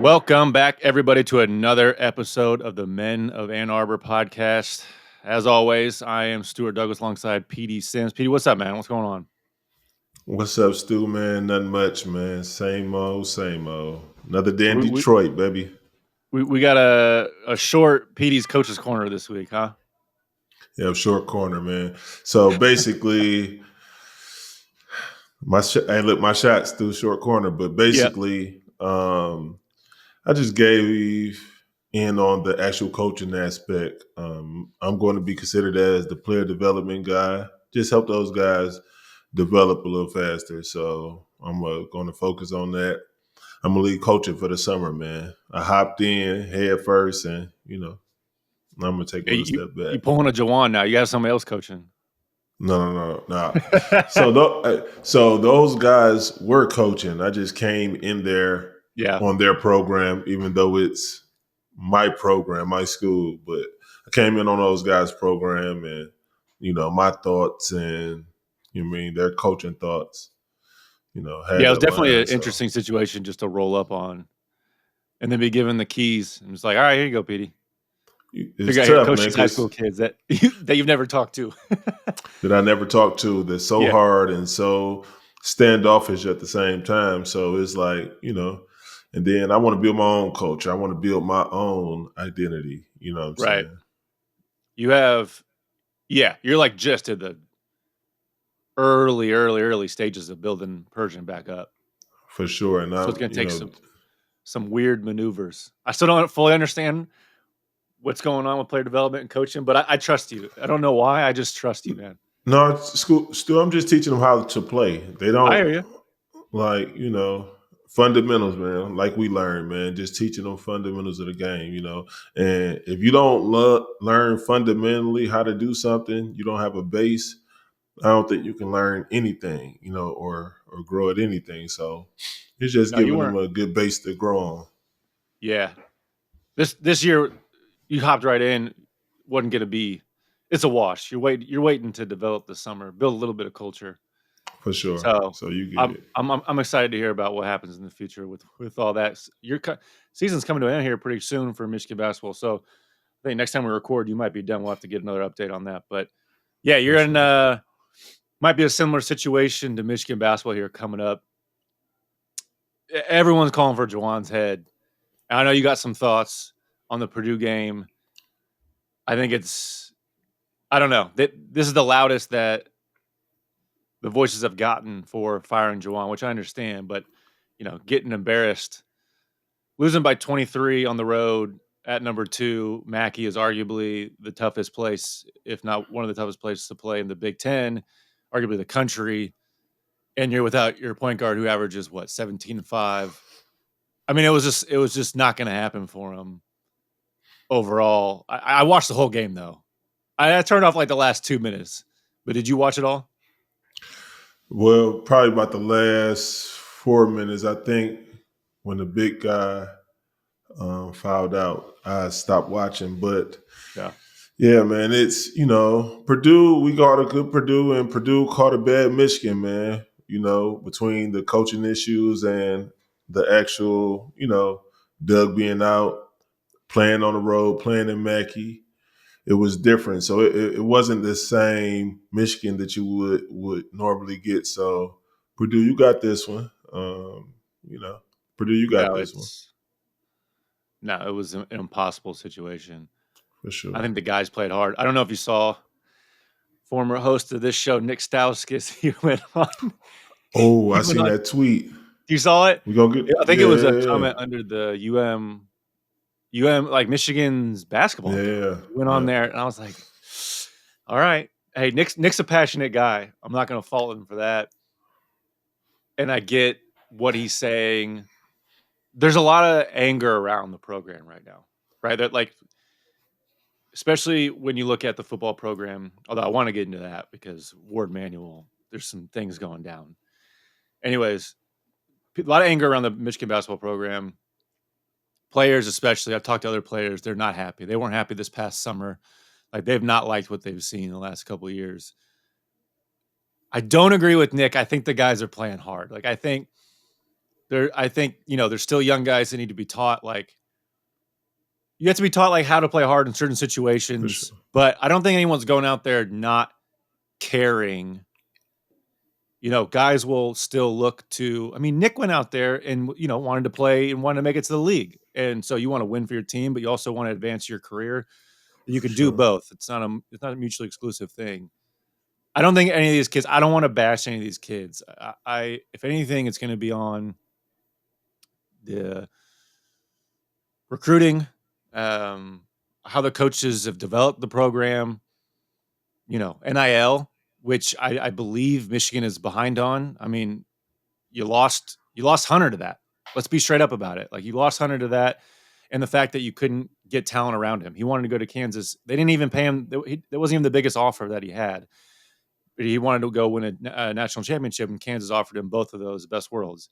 Welcome back, everybody, to another episode of the Men of Ann Arbor podcast. As always, I am Stuart Douglas alongside PD Sims. PD, what's up, man? What's going on? What's up, Stu, man? Nothing much, man. Same old, same old. Another day in We we, Detroit, baby. we got a short PD's Coach's Corner this week, huh? Yeah, short corner, man. So basically, my shot's through short corner, but Yeah. basically, I just gave in on the actual coaching aspect. I'm going to be considered as the player development guy. Just help those guys develop a little faster. So I'm going to focus on that. I'm gonna lead coaching for the summer, man. I hopped in head first, and I'm gonna take a little You, step back. you pulling a Jawan now. You got somebody else coaching. No. So those guys were coaching. I just came in there Yeah. on their program, even though it's my program, my school. But I came in on those guys' program, and my thoughts and their coaching thoughts. Had Yeah, it was to definitely line. an So interesting situation just to roll up on and then be given the keys. And it's like, all right, here you go, PD. it's Figure out here, tough, coach man, these high because school kids that that you've never talked to. that I never talked to that's so Yeah. hard and so standoffish at the same time. So it's like, and then I want to build my own culture. I want to build my own identity. You know what I'm Right. saying? You have, yeah, you're like just at the early stages of building Persian back up. For sure. And So I, it's going to take some weird maneuvers. I still don't fully understand what's going on with player development and coaching, but I trust you. I don't know why. I just trust you, man. no, it's school. Still, I'm just teaching them how to play. They I don't hear you. like, fundamentals, man. Like we learn, man. Just teaching them fundamentals of the game, And if you don't learn fundamentally how to do something, you don't have a base. I don't think you can learn anything, or grow at anything. So it's just No, you giving them weren't. a good base to grow on. Yeah. This year, you hopped right in. Wasn't going to be. It's a wash. You're waiting to develop this summer, build a little bit of culture. For sure. So So you get I'm it. I'm excited to hear about what happens in the future with all that. Season's coming to an end here pretty soon for Michigan basketball. So I think next time we record, you might be done. We'll have to get another update on that. But yeah, For you're in sure. might be a similar situation to Michigan basketball here coming up. Everyone's calling for Jawan's head. And I know you got some thoughts on the Purdue game. I think I don't know. This is the loudest that the voices have gotten for firing Jawan, which I understand, but getting embarrassed, losing by 23 on the road at number 2, Mackey is arguably the toughest place, if not one of the toughest places to play in the Big Ten, arguably the country. And you're without your point guard who averages 17-5. I mean, it was just not going to happen for him overall. I watched the whole game though. I turned off like the last 2 minutes, but did you watch it all? Well, probably about the last 4 minutes, I think, when the big guy fouled out, I stopped watching. But Yeah. yeah, man, it's, Purdue, we got a good Purdue, and Purdue caught a bad Michigan, man, between the coaching issues and the actual, Doug being out, playing on the road, playing in Mackey. It was different. So it wasn't the same Michigan that you would normally get. So Purdue, you got this one. Purdue, you got No, this one it was an impossible situation. for I sure. think the guys played hard. I don't know if you saw former host of this show, Nick Stauskas. He went on. Oh, He I went seen on. that tweet. You saw it? We gonna get I think it was a comment under the like Michigan's basketball account. yeah, He went on yeah. there, and I was like, "All right, hey, Nick's a passionate guy. I'm not going to fault him for that." And I get what he's saying. There's a lot of anger around the program right now, right? That like, especially when you look at the football program. Although I want to get into that because Ward Manual, there's some things going down. Anyways, a lot of anger around the Michigan basketball program. Players, especially, I've talked to other players. They're not happy. They weren't happy this past summer. Like they've not liked what they've seen in the last couple of years. I don't agree with Nick. I think the guys are playing hard. Like I think I think, there's still young guys that need to be taught, like, you have to be taught, like, how to play hard in certain for situations, sure. but I don't think anyone's going out there not caring. Guys will still look to, I mean, Nick went out there and, wanted to play and wanted to make it to the league. And so you want to win for your team, but you also want to advance your career. You For can do sure. both. It's not a mutually exclusive thing. I don't think any of these kids, I don't want to bash any of these kids. If anything, it's going to be on the recruiting, um, how the coaches have developed the program, NIL, which I believe Michigan is behind on. I mean, you lost Hunter to that. Let's be straight up about it. Like, you lost Hunter to that, and the fact that you couldn't get talent around him. He wanted to go to Kansas. They didn't even pay him. That wasn't even the biggest offer that he had. But he wanted to go win a national championship, and Kansas offered him both of those, best worlds.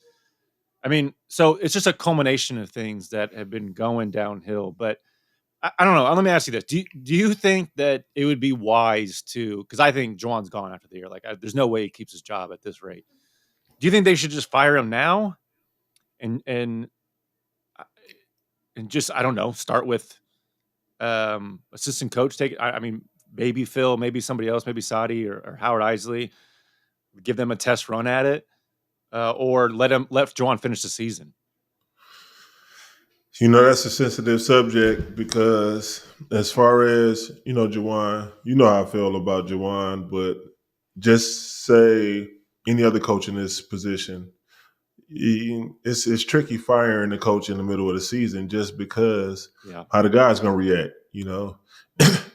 I mean, so it's just a culmination of things that have been going downhill. But I don't know. Let me ask you this: Do you think that it would be wise to? Because I think Juwan's gone after the year. Like, there's no way he keeps his job at this rate. Do you think they should just fire him now and uh, and just, I don't know, start with assistant coach? I mean, maybe Phil, maybe somebody else, maybe Sadi or Howard Isley, give them a test run at it, or let Juwan finish the season. That's a sensitive subject because as far as, Jawan, you know how I feel about Jawan, but just say any other coach in this position, it's tricky firing the coach in the middle of the season just because Yeah, how the guy's going to react.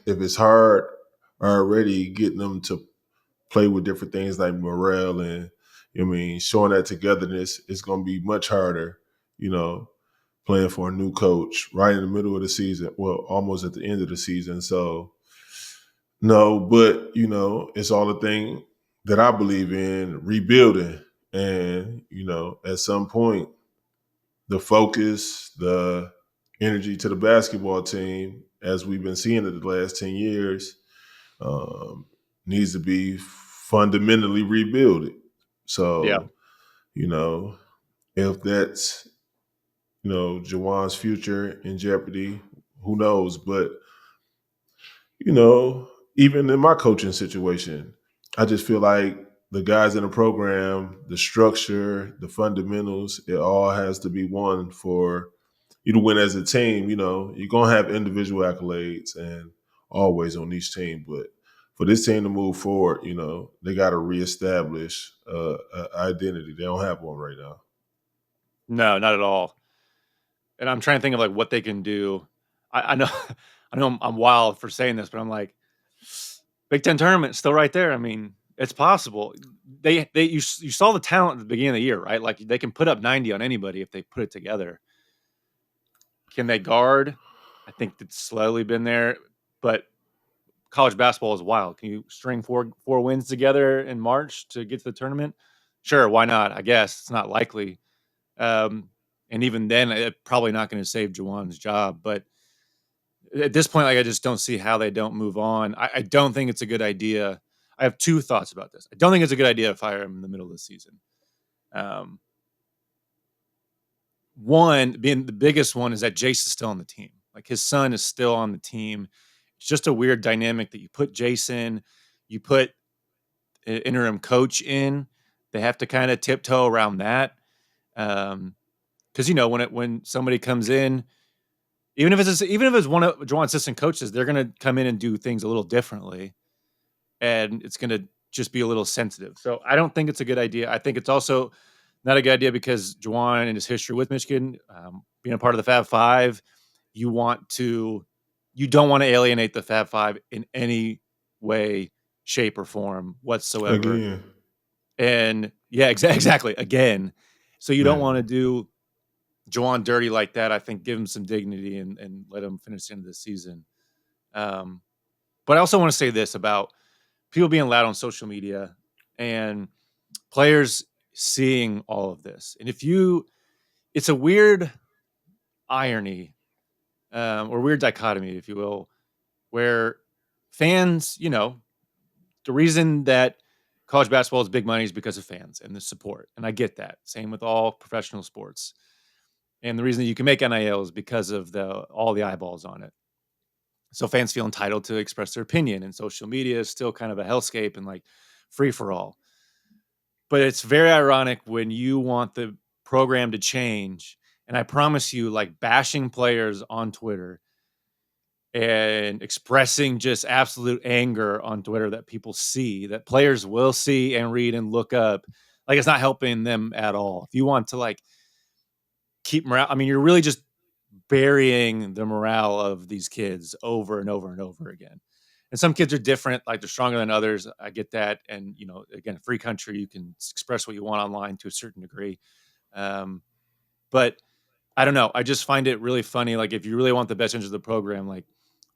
If it's hard already getting them to play with different things like morale and, showing that togetherness, is going to be much harder, you know, playing for a new coach right in the middle of the season. Well, almost at the end of the season. So, no, but, it's all the thing that I believe in rebuilding. And, at some point, the focus, the energy to the basketball team, as we've been seeing it the last 10 years, um, needs to be fundamentally rebuilt. yeah. So, you know, if that's, Jawan's future in jeopardy, who knows? But, even in my coaching situation, I just feel like the guys in the program, the structure, the fundamentals, it all has to be one for you to win as a team. You're gonna have individual accolades and always on each team, but for this team to move forward, they got to reestablish an identity. They don't have one right now. No, not at all. And I'm trying to think of, like, what they can do. I know, I know I'm wild for saying this, but I'm like, Big Ten tournament still right there. I mean, it's possible. You saw the talent at the beginning of the year, right? Like, they can put up 90 on anybody if they put it together. Can they guard? I think it's slowly been there, but college basketball is wild. Can you string four wins together in March to get to the tournament? Sure, why not? I guess it's not likely. Um, and even then, it's probably not going to save Juwan's job. But at this point, like, I just don't see how they don't move on. I don't think it's a good idea. I have two thoughts about this. I don't think it's a good idea to fire him in the middle of the season. Um, One being the biggest one is that Jace is still on the team. Like, his son is still on the team. It's just a weird dynamic that you put Jason, you put an interim coach in. They have to kind of tiptoe around that. Because when somebody comes in, even if it's one of Juwan's assistant coaches, they're going to come in and do things a little differently, and it's going to just be a little sensitive. So I don't think it's a good idea. I think it's also not a good idea because Juwan and his history with Michigan, being a part of the Fab Five, you don't want to alienate the Fab Five in any way, shape, or form whatsoever. Again, And yeah, exactly. Again, so you don't want to man. do Juwan dirty like that. I think give him some dignity and let him finish the end of the season. Um, but I also want to say this about people being loud on social media and players seeing all of this. And it's a weird irony, or weird dichotomy, if you will, where fans, the reason that college basketball is big money is because of fans and the support. And I get that. Same with all professional sports. And the reason that you can make NIL is because of all the eyeballs on it. So fans feel entitled to express their opinion, and social media is still kind of a hellscape and like free for all. But it's very ironic when you want the program to change. And I promise you, like bashing players on Twitter and expressing just absolute anger on Twitter that people see, that players will see and read and look up, like it's not helping them at all. If you want to like keep morale, I mean, you're really just burying the morale of these kids over and over and over again. And some kids are different, like they're stronger than others. I get that. And, again, free country, you can express what you want online to a certain degree. But I don't know. I just find it really funny. Like, if you really want the best interest of the program, like,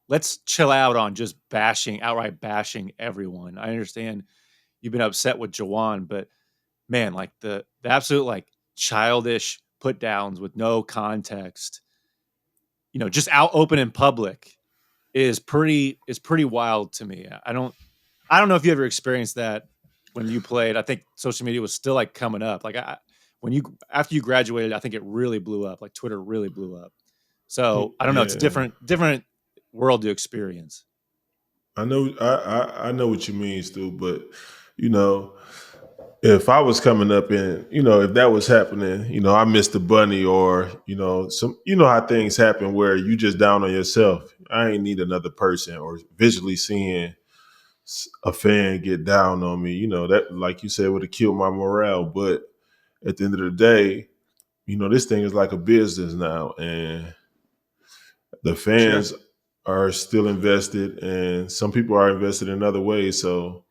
let's chill out on just outright bashing everyone. I understand you've been upset with Jawan, but man, like the absolute like childish put downs with no context, just out open in public is pretty wild to me. I don't know if you ever experienced that when you played. I think social media was still like coming up. Like after you graduated, I think it really blew up. Like Twitter really blew up. So I don't know. It's a Yeah. different world to experience. I know I know what you mean, Stu, but you know, if I was coming up and, if that was happening, I missed the bunny or, some how things happen where you just down on yourself. I ain't need another person or visually seeing a fan get down on me, that like you said would have killed my morale. But at the end of the day, this thing is like a business now and the Sure. fans are still invested and some people are invested in other ways. So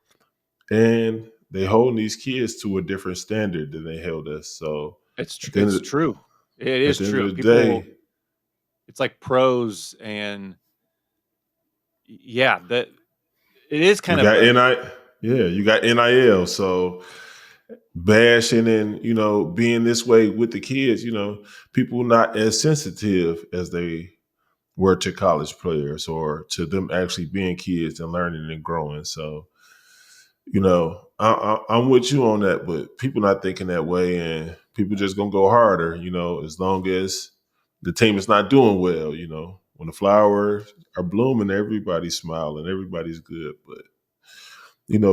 and they holding these kids to a different standard than they held us. So at the end It's of true. It at is the end true. of the People, day, it's like pros and yeah, that it is you kind of got a you got NIL. So bashing and being this way with the kids, people not as sensitive as they were to college players or to them actually being kids and learning and growing. So I'm with you on that, but people not thinking that way, and people just gonna go harder. As long as the team is not doing well. When the flowers are blooming, everybody's smiling, everybody's good. But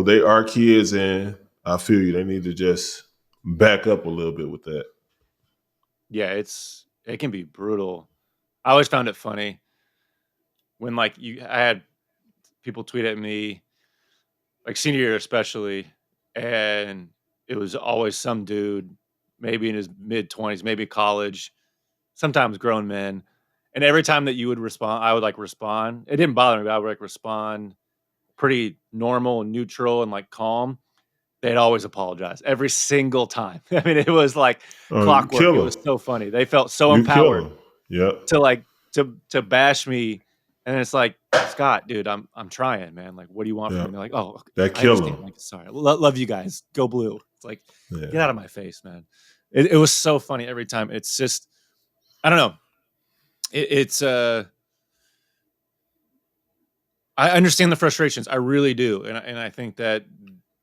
they are kids, and I feel you. They need to just back up a little bit with that. yeah, it can be brutal. I always found it funny when like I had people tweet at me like senior year especially, and it was always some dude, maybe in his mid 20s, maybe college, sometimes grown men. And every time that you would respond, I would like respond. It didn't bother me, but I would like respond pretty normal and neutral and like calm. They'd always apologize every single time. I mean, it was like Oh, you clockwork. It kill was them. so funny. They felt so You kill empowered them. Yep. to like to bash me, and it's like, Scott, dude, I'm trying, man. Like, what do you want from me? Yep. And they're like, oh, okay, That I kill understand. them. Like, sorry, love you guys. Go blue. It's like, get Yeah. out of my face, man. It was so funny every time. It's just, I don't know. It's I understand the frustrations. I really do, and I think that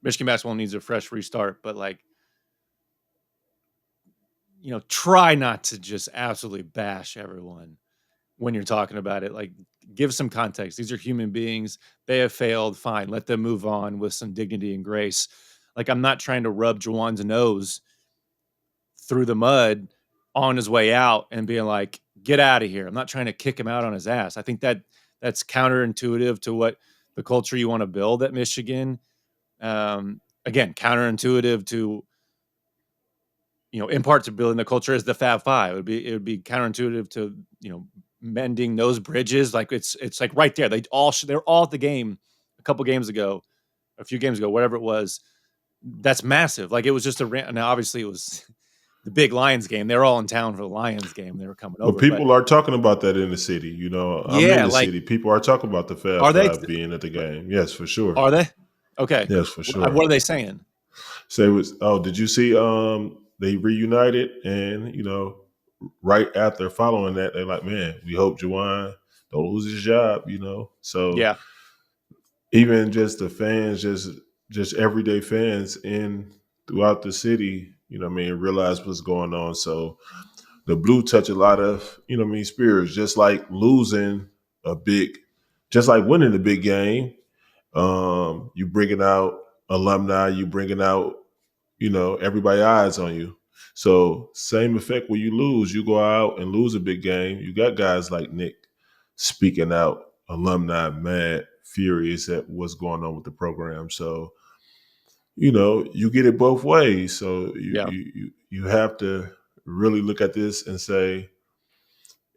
Michigan basketball needs a fresh restart. But like, try not to just absolutely bash everyone when you're talking about it. Like, give some context. These are human beings. They have failed. Fine. Let them move on with some dignity and grace. Like, I'm not trying to rub Jawan's nose through the mud on his way out and being like, get out of here. I'm not trying to kick him out on his ass. I think that that's counterintuitive to what the culture you want to build at Michigan. Again, counterintuitive to, in part to building the culture as the Fab Five. It would be counterintuitive to, mending those bridges. Like it's like right there. They're all at the game a few games ago, whatever it was. That's massive. Like it was just now obviously it was the big Lions game. They were all in town for the Lions game. They were coming Well, over, but people are talking about that in the city. I'm in yeah, the like city. People are talking about the Fab are they? Five being at the game. Yes, for sure. Are they? Okay. Yes, for What sure. are they saying? Say was did you see they reunited and right after following that they're like, man, we hope Juwan don't lose his job, So Yeah, even just the fans just everyday fans in throughout the city, realize what's going on. So the blue touch a lot of, spirits, just like losing a big, just like winning a big game. You bringing out alumni, you bringing out, everybody eyes on you. So same effect when you lose, you go out and lose a big game. You got guys like Nick speaking out, alumni mad, furious at what's going on with the program. So you get it both ways. So Yeah, you have to really look at this and say,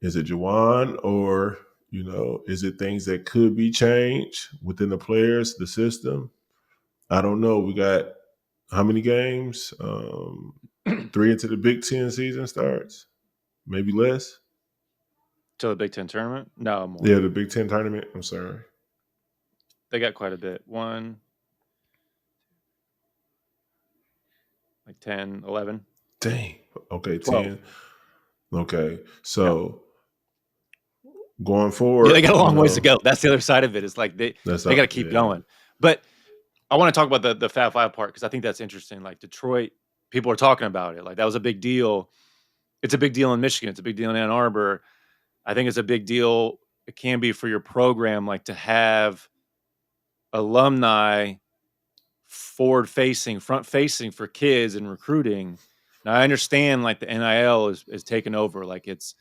is it Jawan, or is it things that could be changed within the players, the system? I don't know. We got how many games? 3 into the Big Ten season starts, maybe less. to the Big Ten tournament. No more. Yeah, the Big Ten tournament. I'm sorry. They got quite a bit. One, like 10, 11, Dang. Okay, 12. 10. Okay, Yeah. so going Yeah, they forward, got a long ways to go. That's the other side of it. It's like that's they got to not. keep Yeah. going. But I want to talk about the Fab Five part because I think that's interesting. Like Detroit, people are talking about it. Like that was a big deal. It's a big deal in Michigan. It's a big deal in Ann Arbor. I think it's a big deal. It can be for your program, like to have alumni forward facing, front facing for kids and recruiting. Now I understand like the NIL is taken over. Like it's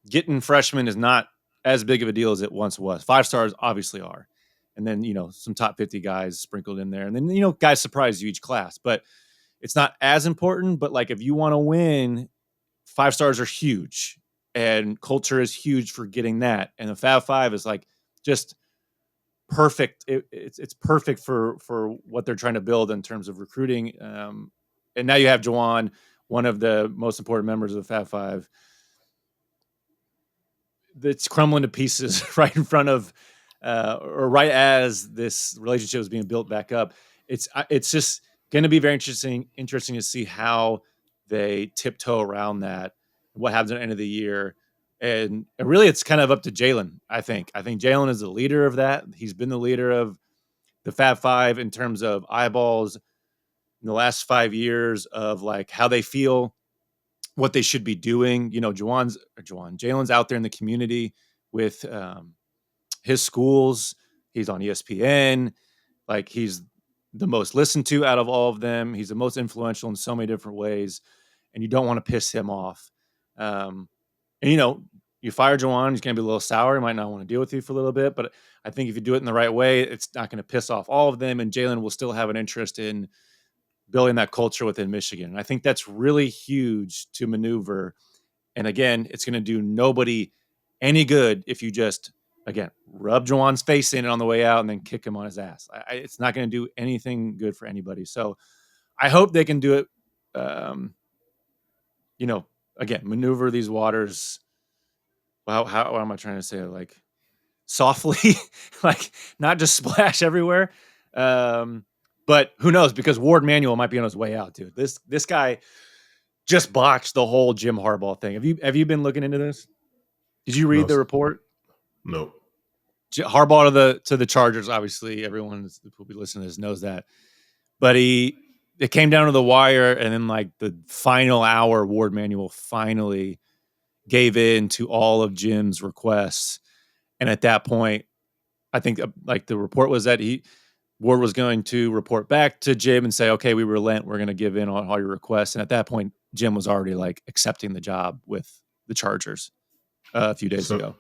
getting freshmen is not as big of a deal as it once was. 5 stars obviously are. And then, some top 50 guys sprinkled in there. And then, guys surprise you each class. But it's not as important. But like if you want to win, 5 stars are huge. And culture is huge for getting that. And the Fab Five is like just perfect. It's perfect for what they're trying to build in terms of recruiting. And now you have Jawan, one of the most important members of the Fab Five, that's crumbling to pieces right in front of, or right as this relationship is being built back up. It's just going to be very interesting to see how they tiptoe around that. What happens at the end of the year, and really, it's kind of up to Jalen. I think Jalen is the leader of that. He's been the leader of the Fab Five in terms of eyeballs in the last 5 years of like how they feel, what they should be doing. Jalen's out there in the community with his schools. He's on ESPN. Like he's the most listened to out of all of them. He's the most influential in so many different ways, and you don't want to piss him off. And you fire Jawan, he's going to be a little sour. He might not want to deal with you for a little bit, but I think if you do it in the right way, it's not going to piss off all of them, and Jalen will still have an interest in building that culture within Michigan. And I think that's really huge to maneuver. And again, it's going to do nobody any good if you just, again, rub Jawan's face in it on the way out and then kick him on his ass. It's not going to do anything good for anybody. So I hope they can do it. Um, Again, maneuver these waters. How what am I trying to say? Like softly, like not just splash everywhere. But who knows? Because Ward Manuel might be on his way out, dude. This guy just botched the whole Jim Harbaugh thing. Have you been looking into this? Did you read No. the report? No. Harbaugh to the Chargers. Obviously, everyone who be listening to this knows that. But it came down to the wire, and then like the final hour, Ward Manuel finally gave in to all of Jim's requests. And at that point, I think like the report was that Ward was going to report back to Jim and say, "Okay, we relent. We're going to give in on all your requests." And at that point, Jim was already like accepting the job with the Chargers a few days So ago.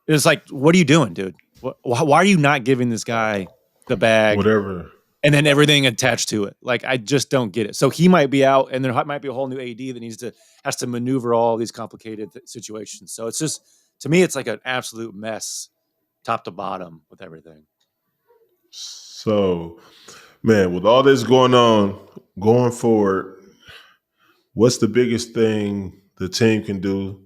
It was like, what are you doing, dude? Why are you not giving this guy the bag whatever. and then everything attached to it? Like, I just don't get it. So he might be out, and there might be a whole new AD that has to maneuver all these complicated situations. So it's just, to me, it's like an absolute mess, top to bottom, with everything. So, man, with all this going on, going forward, what's the biggest thing the team can do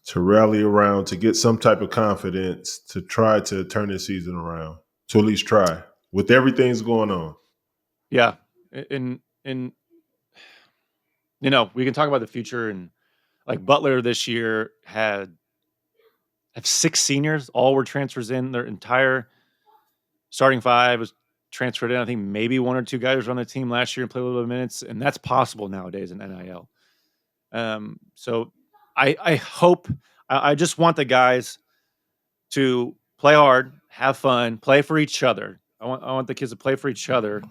to rally around, to get some type of confidence, to try to turn this season around, to at least try with everything's going on? Yeah, and we can talk about the future, and like Butler this year have 6 seniors. All were transfers in their entire starting five. transferred in. I think maybe one or two guys were on the team last year and played a little bit of minutes, and that's possible nowadays in NIL. So I hope I just want the guys to play hard, have fun, play for each other. I want the kids to play for each other.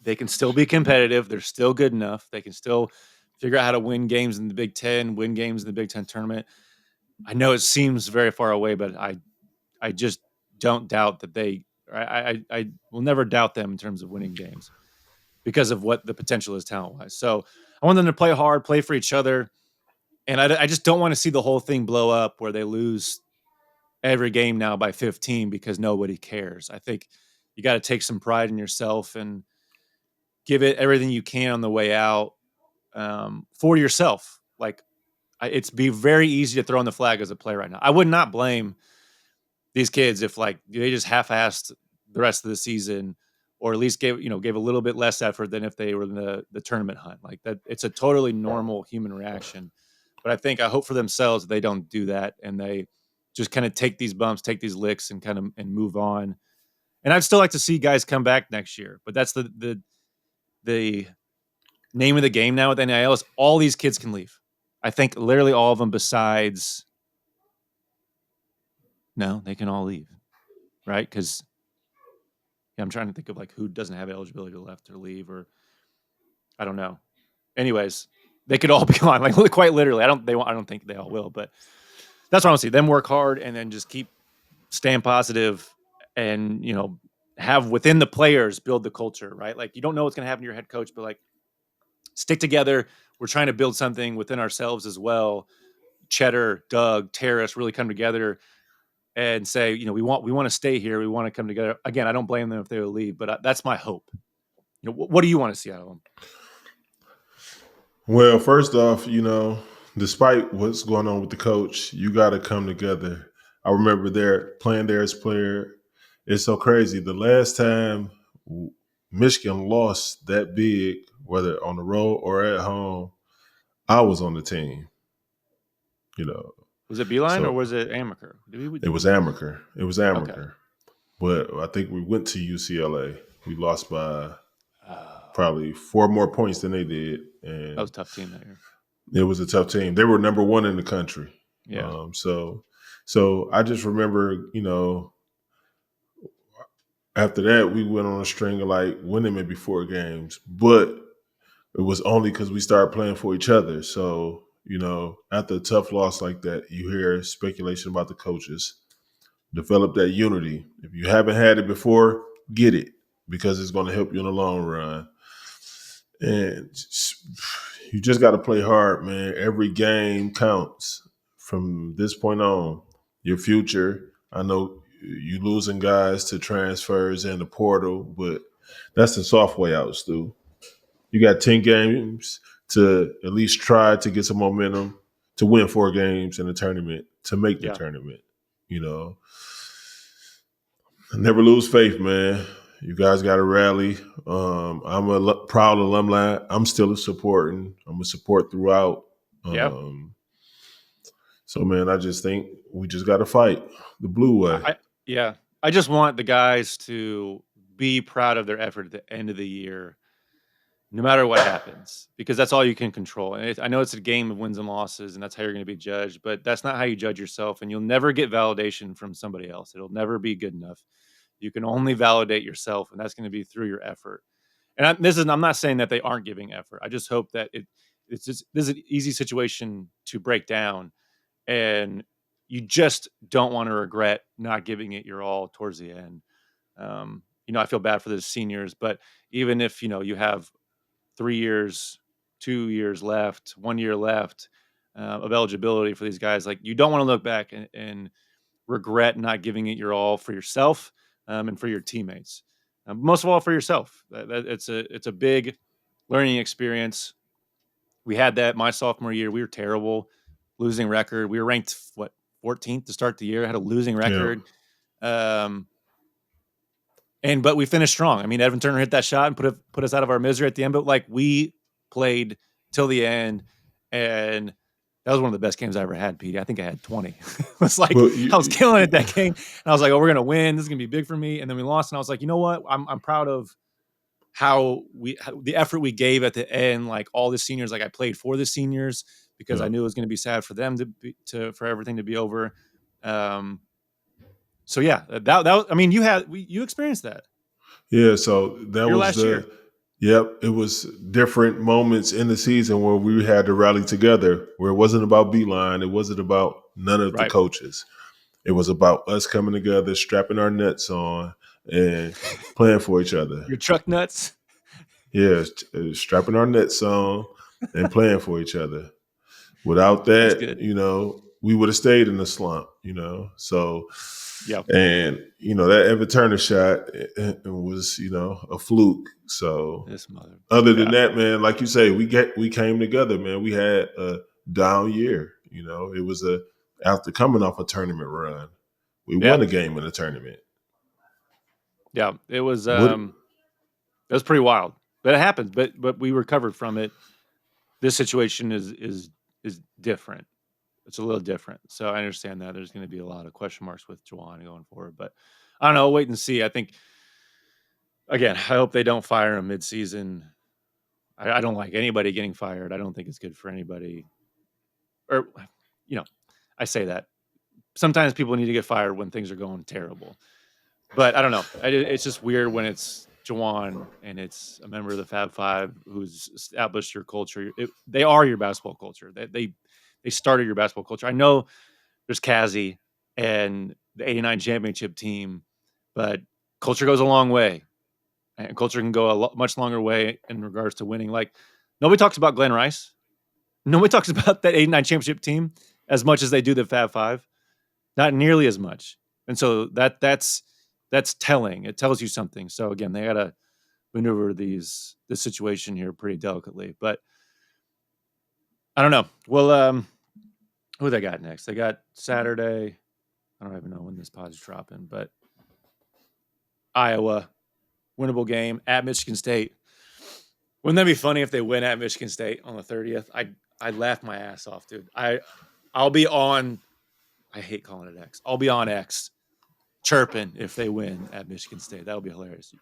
They can still be competitive. They're still good enough. They can still figure out how to win games in the Big Ten, win games in the Big Ten tournament. I know it seems very far away, but I just don't doubt that I will never doubt them in terms of winning games because of what the potential is talent wise. So I want them to play hard, play for each other. And I just don't want to see the whole thing blow up where they lose every game now by 15 because nobody cares. I think you got to take some pride in yourself and give it everything you can on the way out for yourself. Like it's be very easy to throw in the flag as a player right now. I would not blame these kids if like they just half-assed the rest of the season or at least gave a little bit less effort than if they were in the tournament hunt. Like that, it's a totally normal human reaction. But I hope for themselves that they don't do that and they just kind of take these bumps, take these licks, and kind of and move on. And I'd still like to see guys come back next year, but that's the name of the game now with NIL is all these kids can leave. I think literally all of them besides no, they can all leave, right? Because I'm trying to think of like who doesn't have eligibility left to leave, or I don't know. Anyways, they could all be gone, like quite literally. I don't think they all will, but that's what I want to see. Them work hard and then just keep staying positive, and have within the players build the culture, right? Like you don't know what's going to happen to your head coach, but like stick together. We're trying to build something within ourselves as well. Cheddar, Doug, Terrace really come together and say, we want to stay here. We want to come together. Again, I don't blame them if they will leave, but that's my hope. What do you want to see out of them? Well, first off, despite what's going on with the coach, you got to come together. I remember playing there as a player. It's so crazy. The last time Michigan lost that big, whether on the road or at home, I was on the team. Was it Beeline or So was it Amaker? it was Amaker. It was Amaker. Okay. But I think we went to UCLA. We lost by probably 4 more points than they did. And that was a tough team that year. It was a tough team. They were number 1 in the country. Yeah. So I just remember, after that we went on a string of like winning maybe 4 games, but it was only because we started playing for each other. So after a tough loss like that, you hear speculation about the coaches. Develop that unity. If you haven't had it before, get it because it's going to help you in the long run. And you just got to play hard, man. Every game counts from this point on. Your future. I know you losing guys to transfers and the portal, but that's the soft way out, Stu. You got 10 games to at least try to get some momentum to win 4 games in the tournament, to make the tournament. Never lose faith, man. You guys got to rally. I'm a proud alumni. I'm still supporting. I'm a support throughout. So, man, I just think we just got to fight the blue way. I just want the guys to be proud of their effort at the end of the year, no matter what happens, because that's all you can control. And I know it's a game of wins and losses, and that's how you're going to be judged, but that's not how you judge yourself, and you'll never get validation from somebody else. It'll never be good enough. You can only validate yourself, and that's going to be through your effort. And I'm not saying that they aren't giving effort. I just hope that this is an easy situation to break down, and you just don't want to regret not giving it your all towards the end. I feel bad for the seniors, but even if you have 3 years, 2 years left, 1 year left of eligibility for these guys, like you don't want to look back and regret not giving it your all for yourself and for your teammates. Most of all, for yourself. It's a big learning experience. We had that my sophomore year. We were terrible, losing record. We were ranked 14th to start the year. Had a losing record. Yeah. But we finished strong. I mean, Evan Turner hit that shot and put us out of our misery at the end. But like we played till the end, and That was one of the best games I ever had, Pete. I think I had 20. It was like Well, I was killing it that game, and I was like, "Oh, we're gonna win. This is gonna be big for me." And then we lost, and I was like, "You know what? I'm proud of how the effort we gave at the end. Like all the seniors, like I played for the seniors because I yeah. knew it was gonna be sad for them for everything to be over." Um, so yeah, that was, I mean, you experienced that Yeah, so that your was last year, yep, it was different moments in the season where we had to rally together, where it wasn't about Beeline, it wasn't about none of the right? coaches. It was about us coming together, strapping our nets on, and playing for each other. Your truck nuts. Yeah, strapping our nets on and playing for each other. Without That's that, good. we would have stayed in the slump, So, Yeah. and that Evan Turner shot it was, a fluke. So, This mother. other than Yeah. that, man, like you say, we came together, man. We had a down year. It was after coming off a tournament run, we Yeah. won a game in the tournament. Yeah. It was What? pretty wild. But it happens. But we recovered from it. This situation is different. It's a little different. So I understand that there's going to be a lot of question marks with Juwan going forward. But I don't know. Wait and see. I think again, I hope they don't fire him midseason. I don't like anybody getting fired. I don't think it's good for anybody. Or I say that. Sometimes people need to get fired when things are going terrible. But I don't know. It's just weird when it's Jawan and it's a member of the Fab Five who's established your culture. They are your basketball culture. They started your basketball culture. I know there's Kazi and the '89 championship team, but culture goes a long way, and culture can go much longer way in regards to winning. Like nobody talks about Glenn Rice. Nobody talks about that '89 championship team as much as they do the Fab Five. Not nearly as much. And so that's telling. It tells you something. So again, they gotta maneuver this situation here pretty delicately. But I don't know. Well, who they got next? They got Saturday. I don't even know when this pod's dropping, but Iowa, winnable game at Michigan State. Wouldn't that be funny if they win at Michigan State on the 30th? I'd laugh my ass off, dude. I'll be on. I hate calling it X. I'll be on X chirping if they win at Michigan State. That would be hilarious.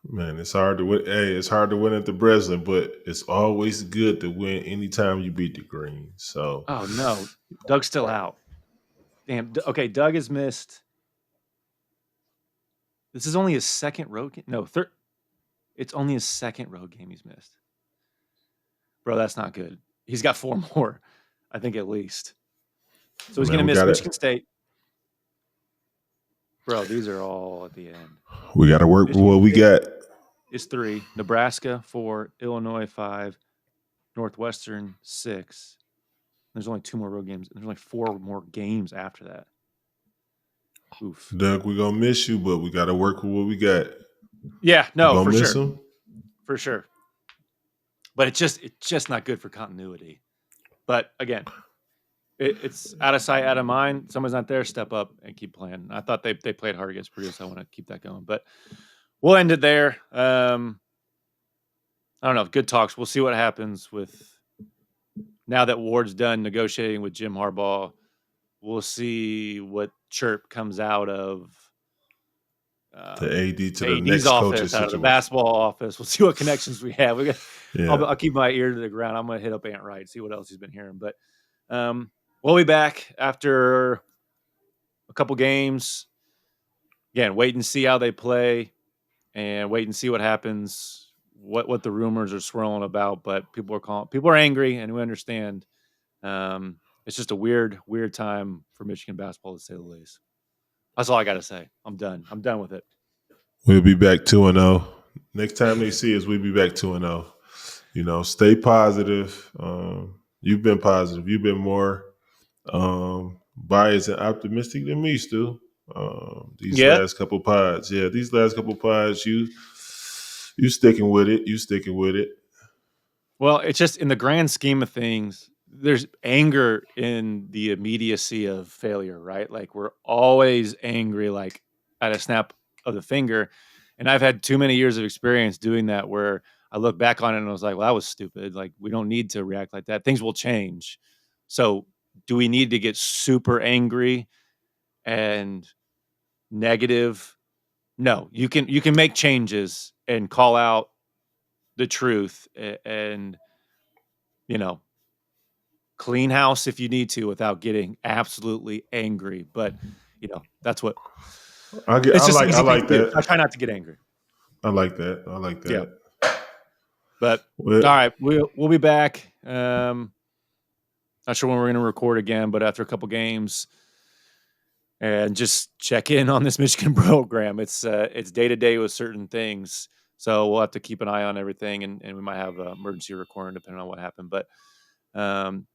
Man, it's hard to win. Hey, it's hard to win at the Breslin, but it's always good to win anytime you beat the Green. So, Oh no, Doug's still out. Damn. Okay, Doug has missed. This is only his second road game. No, third. It's only his second road game he's missed. Bro, that's not good. He's got 4 more, I think at least. So he's man, gonna we miss got Michigan it. State. Bro, these are all at the end. We got to work with Michigan what we State got. is 3, Nebraska 4, Illinois 5, Northwestern 6. There's only 2 more road games. There's only 4 more games after that. Oof. Doug, we're gonna miss you, but we got to work with what we got. Yeah, You no, gonna for miss sure. him? For sure. But it's just not good for continuity. But again, it's out of sight, out of mind. Someone's not there, step up and keep playing. I thought they played hard against Purdue, so I want to keep that going. But we'll end it there. I don't know. Good talks. We'll see what happens with now that Ward's done negotiating with Jim Harbaugh. We'll see what chirp comes out of The AD to the AD's next coaching office, out of the situation. basketball office. We'll see what connections we have. Yeah. I'll keep my ear to the ground. I'm going to hit up Ant Wright, see what else he's been hearing. But we'll be back after a couple games. Again, wait and see how they play, and wait and see what happens. What the rumors are swirling about, but people are angry, and we understand. It's just a weird time for Michigan basketball, to say the least. That's all I got to say. I'm done. I'm done with it. We'll be back 2-0. Next time they see us, we'll be back 2-0. Stay positive. You've been positive. You've been more biased and optimistic than me, Stu. These Yeah. last couple pods. Yeah, these last couple pods, you sticking with it. You sticking with it. Well, it's just in the grand scheme of things, there's anger in the immediacy of failure, right? Like we're always angry, like at a snap of the finger. And I've had too many years of experience doing that where I look back on it and I was like, well, that was stupid. Like we don't need to react like that. Things will change. So do we need to get super angry and negative? No, you can make changes and call out the truth and you know clean house if you need to without getting absolutely angry. But that's what it's just an I easy thing to like do. So I that. try not to get angry. I like that. I like Yeah, that. but Well, all right, we'll be back. Not sure when we're going to record again, but after a couple games, and just check in on this Michigan program. It's day to day with certain things, so we'll have to keep an eye on everything, and we might have an emergency recording depending on what happened. But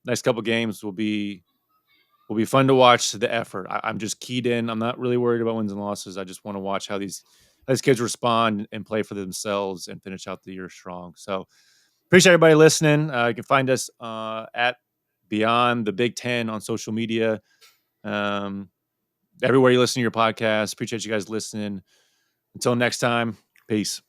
next couple games will be fun to watch. The effort. I'm just keyed in. I'm not really worried about wins and losses. I just want to watch how these kids respond and play for themselves and finish out the year strong. So appreciate everybody listening. You can find us at Beyond the Big Ten on social media. Um, Everywhere you listen to your podcast. Appreciate you guys listening. Until next time, peace.